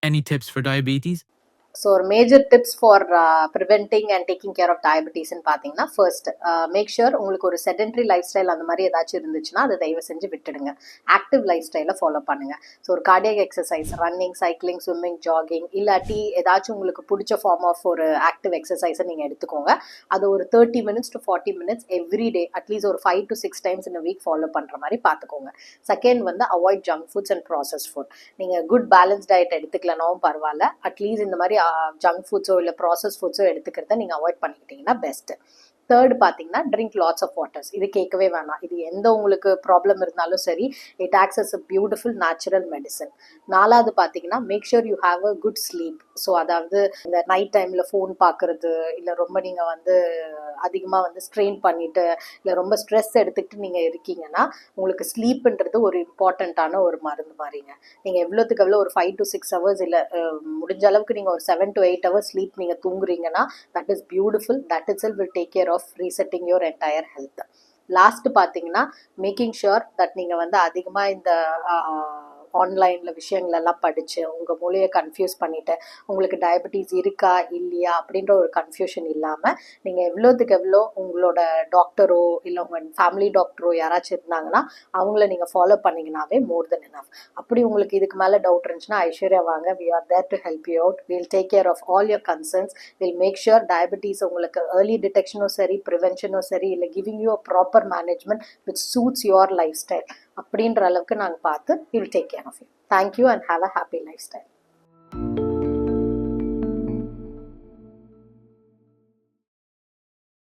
Any tips for diabetes? So major tips for preventing and taking care of diabetes in பார்த்தீங்கன்னா first make sure உங்களுக்கு ஒரு sedentary lifestyle அந்த மாதிரி ஏதாச்சும் இருந்துச்சுன்னா அதை தயவு செஞ்சு விட்டுடுங்க. ஆக்டிவ் லைஃப் ஸ்டைலை ஃபாலோ பண்ணுங்க. ஸோ ஒரு cardiac exercise, running, cycling, swimming, jogging, இல்லாட்டி ஏதாச்சும் உங்களுக்கு பிடிச்ச ஃபார்ம் ஆஃப் ஒரு ஆக்டிவ் எக்ஸசைஸை நீங்கள் எடுத்துக்கோங்க. அது ஒரு 30 minutes to 40 minutes every day at least ஒரு 5 to 6 times in a week follow பண்ணுற மாதிரி பார்த்துக்கோங்க. செகண்ட் வந்து avoid junk foods and process food. நீங்கள் குட் பேலன்ஸ் டயட் எடுத்துக்கலனாவும் பரவாயில்ல, அட்லீஸ்ட் இந்த மாதிரி ஜங்க் ஃபுட்ஸோ இல்லை ப்ராசஸ் ஃபுட்ஸோ எடுத்துக்கிறத நீங்கள் அவாய்ட் பண்ணிக்கிட்டீங்கன்னா பெஸ்ட்டு. தேர்ட் பார்த்தீங்கன்னா ட்ரிங்க் லாட்ஸ் ஆஃப் வாட்டர்ஸ். இது கேட்கவே வேணாம். இது எந்த உங்களுக்கு ப்ராப்ளம் இருந்தாலும் சரி, it acts as a beautiful natural medicine. நாலாவது பார்த்தீங்கன்னா make sure you have a good sleep. So அதாவது இந்த நைட் டைமில் ஃபோன் பார்க்குறது, இல்லை ரொம்ப நீங்கள் வந்து அதிகமாக வந்து ஸ்ட்ரெயின் பண்ணிட்டு, இல்லை ரொம்ப ஸ்ட்ரெஸ் எடுத்துக்கிட்டு நீங்கள் இருக்கீங்கன்னா உங்களுக்கு ஸ்லீப்புன்றது ஒரு இம்பார்ட்டண்ட்டான ஒரு மருந்து மாதிரிங்க. நீங்கள் எவ்வளோத்துக்கு எவ்வளோ ஒரு 5 to 6 hours இல்லை முடிஞ்ச அளவுக்கு நீங்கள் ஒரு 7 to 8 hours ஸ்லீப் நீங்கள் தூங்குறீங்கன்னா that is beautiful. That itself will take care of resetting your entire health. Last பார்த்தீங்கன்னா மேக்கிங் ஷுர் தட் நீங்கள் வந்து அதிகமாக இந்த ஆன்லைனில் விஷயங்களெல்லாம் படித்து உங்கள் மூளையை கன்ஃபியூஸ் பண்ணிவிட்டு உங்களுக்கு டயபெட்டிஸ் இருக்கா இல்லையா அப்படின்ற ஒரு கன்ஃபியூஷன் இல்லாமல் நீங்கள் எவ்வளோத்துக்கு எவ்வளோ உங்களோட டாக்டரோ இல்லை உங்கள் ஃபேமிலி டாக்டரோ யாராச்சும் இருந்தாங்கன்னா அவங்கள நீங்கள் ஃபாலோ பண்ணிங்கனாவே மோர் தென் எனஃப். அப்படி உங்களுக்கு இதுக்கு மேலே டவுட் இருந்துச்சுன்னா ஐஸ்வர்யா வாங்க, we are there to help you out. Will take care of all your concerns. Will make sure diabetes உங்களுக்கு ஏர்லி டிடெக்ஷனும் சரி, ப்ரிவென்ஷனும் சரி, இல்லை giving you a proper management which suits your life style அப்படின்ற அளவுக்கு நாங்கள் பார்த்து will take care of you. Thank you and have a happy life style.